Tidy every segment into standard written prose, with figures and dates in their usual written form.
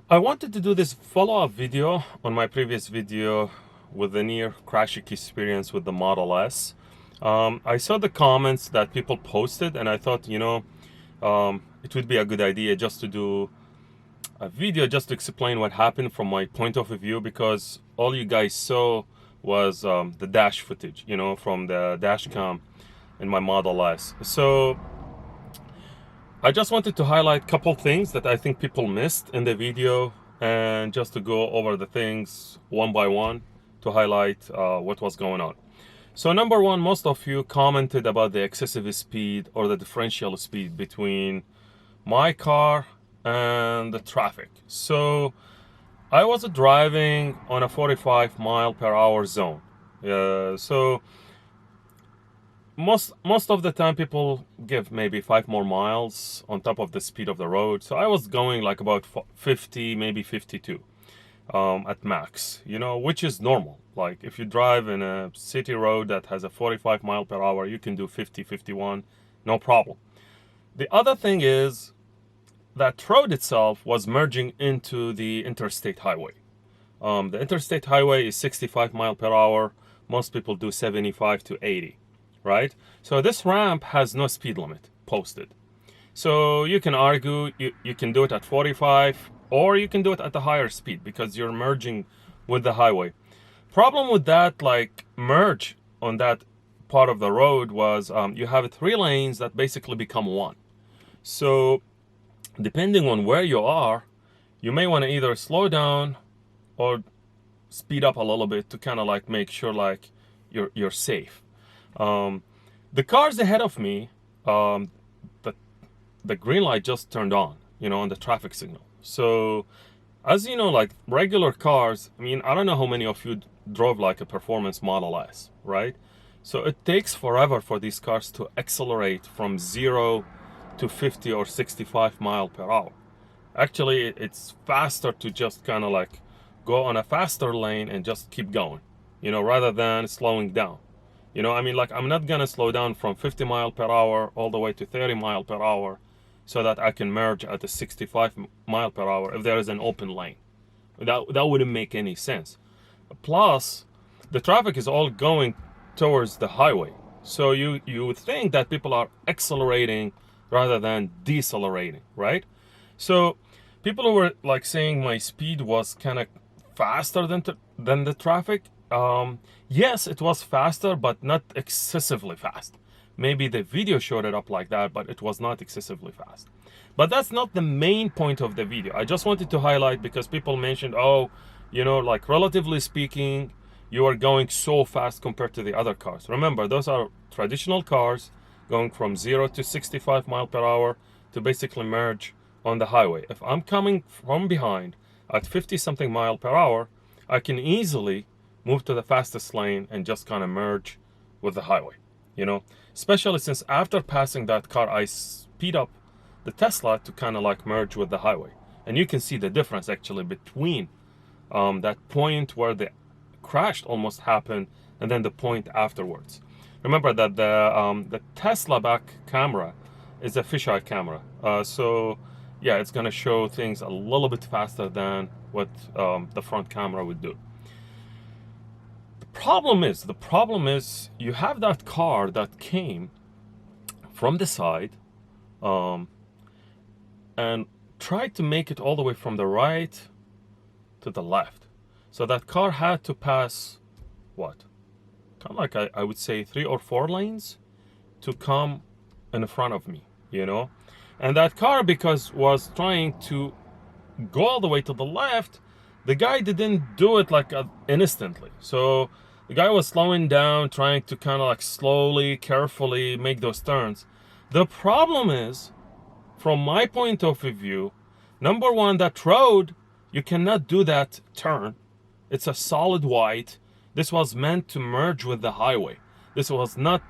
I wanted to do this follow-up video on my previous video with the near crashing experience with the Model S. I saw the comments that people posted, and I thought, it would be a good idea just to do a video just to explain what happened from my point of view, because all you guys saw was the dash footage, from the dash cam in my Model S. So I just wanted to highlight a couple things that I think people missed in the video, and just to go over the things one by one to highlight what was going on. So number one, most of you commented about the excessive speed or the differential speed between my car and the traffic. So I was driving on a 45 mile per hour zone. So most of the time people give maybe 5 more miles on top of the speed of the road. So I was going like about 50, maybe 52 at max, which is normal. Like if you drive in a city road that has a 45 mile per hour, you can do 50, 51, no problem. The other thing is that road itself was merging into the interstate highway. The interstate highway is 65 mile per hour. Most people do 75 to 80. Right? So this ramp has no speed limit posted. So you can argue you can do it at 45, or you can do it at a higher speed because you're merging with the highway. Problem with that, like merge on that part of the road, was you have 3 lanes that basically become one. So depending on where you are, you may want to either slow down or speed up a little bit to kind of like make sure like you're safe. The cars ahead of me, the green light just turned on, on the traffic signal. So, as you know, like regular cars, I don't know how many of you drove like a performance Model S, right? So it takes forever for these cars to accelerate from 0 to 50 or 65 mile per hour. Actually, it's faster to just kind of like go on a faster lane and just keep going, rather than slowing down. I'm not gonna slow down from 50 mile per hour all the way to 30 mile per hour so that I can merge at a 65 mile per hour if there is an open lane. That wouldn't make any sense. Plus, the traffic is all going towards the highway. So you would think that people are accelerating rather than decelerating, right? So people who were like saying my speed was kind of faster than the traffic. Yes, it was faster, but not excessively fast. Maybe the video showed it up like that, but it was not excessively fast. But that's not the main point of the video. I just wanted to highlight because people mentioned, like relatively speaking, you are going so fast compared to the other cars. Remember, those are traditional cars going from 0 to 65 mile per hour to basically merge on the highway. If I'm coming from behind at 50 something mile per hour, I can easily move to the fastest lane and just kind of merge with the highway, especially since after passing that car, I speed up the Tesla to kind of like merge with the highway. And you can see the difference actually between that point where the crash almost happened and then the point afterwards. Remember that the Tesla back camera is a fisheye camera. So yeah, it's gonna show things a little bit faster than what the front camera would do. The problem is you have that car that came from the side and tried to make it all the way from the right to the left. So that car had to pass what? Kind of like I would say 3 or 4 lanes to come in front of me, And that car, because was trying to go all the way to the left, the guy didn't do it like instantly. So the guy was slowing down, trying to kind of like slowly, carefully make those turns. The problem is, from my point of view, number one, that road, you cannot do that turn. It's a solid white. This was meant to merge with the highway. This was not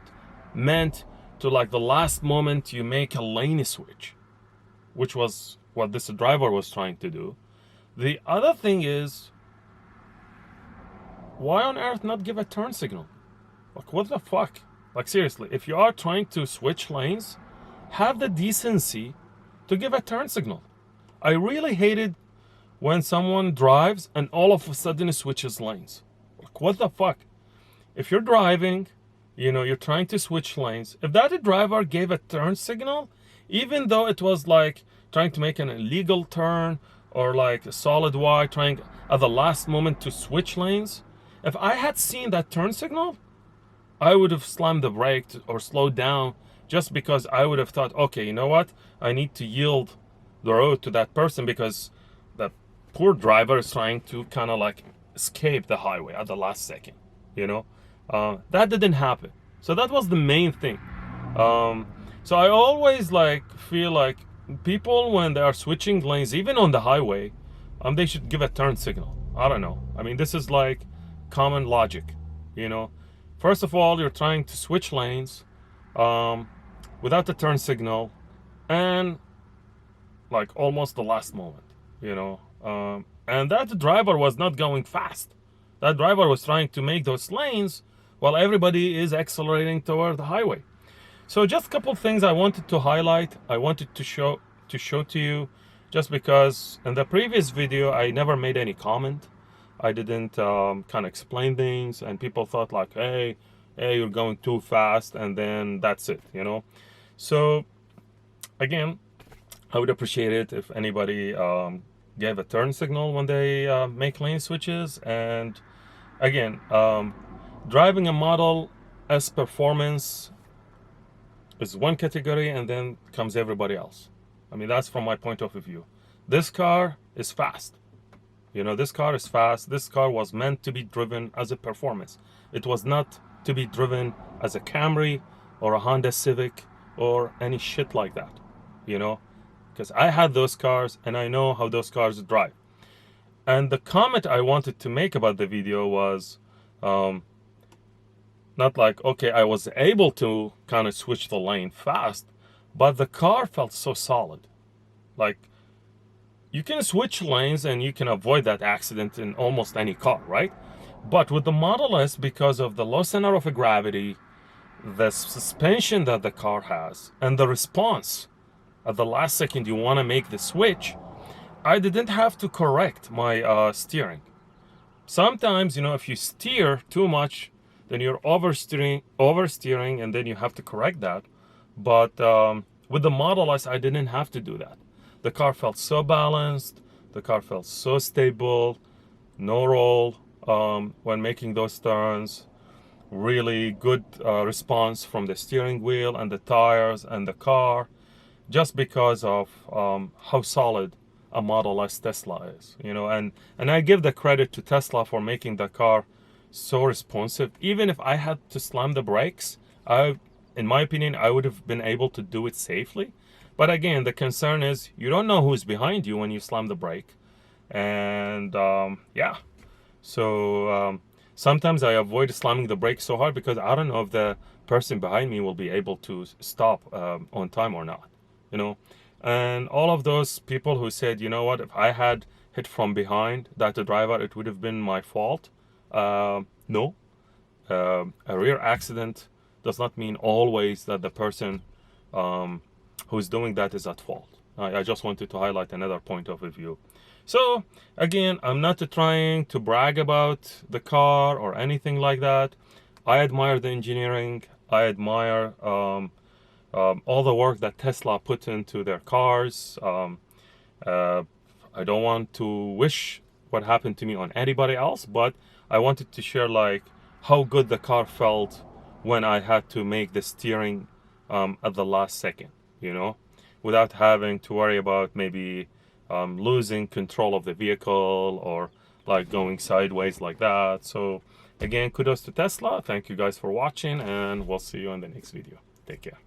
meant to like the last moment you make a lane switch, which was what this driver was trying to do. The other thing is, why on earth not give a turn signal? Like, what the fuck? Like, seriously, if you are trying to switch lanes, have the decency to give a turn signal. I really hated when someone drives and all of a sudden switches lanes. Like, what the fuck? If you're driving, you know, you're trying to switch lanes. If that driver gave a turn signal, even though it was like trying to make an illegal turn or like a solid Y trying at the last moment to switch lanes, if I had seen that turn signal, I would have slammed the brake or slowed down, just because I would have thought, okay, you know what? I need to yield the road to that person because the poor driver is trying to kind of like escape the highway at the last second, you know? That didn't happen. So that was the main thing. So I always like feel like people, when they are switching lanes, even on the highway, they should give a turn signal. I don't know. I mean, this is like common logic, you know? First of all, you're trying to switch lanes without the turn signal, and like almost the last moment, you know. And that driver was not going fast. That driver was trying to make those lanes while everybody is accelerating toward the highway. So just a couple of things I wanted to highlight. I wanted to show to you, just because in the previous video I never made any comment. I didn't kind of explain things, and people thought like, hey, you're going too fast, and then that's it, you know. So again, I would appreciate it if anybody gave a turn signal when they make lane switches. And again, driving a Model S performance is one category, and then comes everybody else. I mean, that's from my point of view. This car is fast. You know, this car is fast. This car was meant to be driven as a performance. It was not to be driven as a Camry or a Honda Civic or any shit like that, you know, because I had those cars and I know how those cars drive. And the comment I wanted to make about the video was not like, okay, I was able to kind of switch the lane fast, but the car felt so solid. Like, you can switch lanes and you can avoid that accident in almost any car, right? But with the Model S, because of the low center of gravity, the suspension that the car has, and the response at the last second you want to make the switch, I didn't have to correct my steering. Sometimes, you know, if you steer too much, then you're oversteering, and then you have to correct that. But with the Model S, I didn't have to do that. The car felt so balanced. The car felt so stable. No roll when making those turns. Really good response from the steering wheel and the tires and the car, just because of how solid a Model S Tesla is, you know. And I give the credit to Tesla for making the car so responsive. Even if I had to slam the brakes, in my opinion, I would have been able to do it safely. But again, the concern is you don't know who's behind you when you slam the brake. And yeah, so sometimes I avoid slamming the brake so hard because I don't know if the person behind me will be able to stop on time or not, you know. And all of those people who said, you know what, if I had hit from behind that driver, it would have been my fault. No, a rear accident does not mean always that the person who's doing that is at fault. I just wanted to highlight another point of view. So again, I'm not trying to brag about the car or anything like that. I admire the engineering. I admire all the work that Tesla put into their cars. I don't want to wish what happened to me on anybody else, but I wanted to share like how good the car felt when I had to make the steering at the last second, you know, without having to worry about maybe losing control of the vehicle or like going sideways like that. So again, kudos to Tesla. Thank you guys for watching, and we'll see you in the next video. Take care.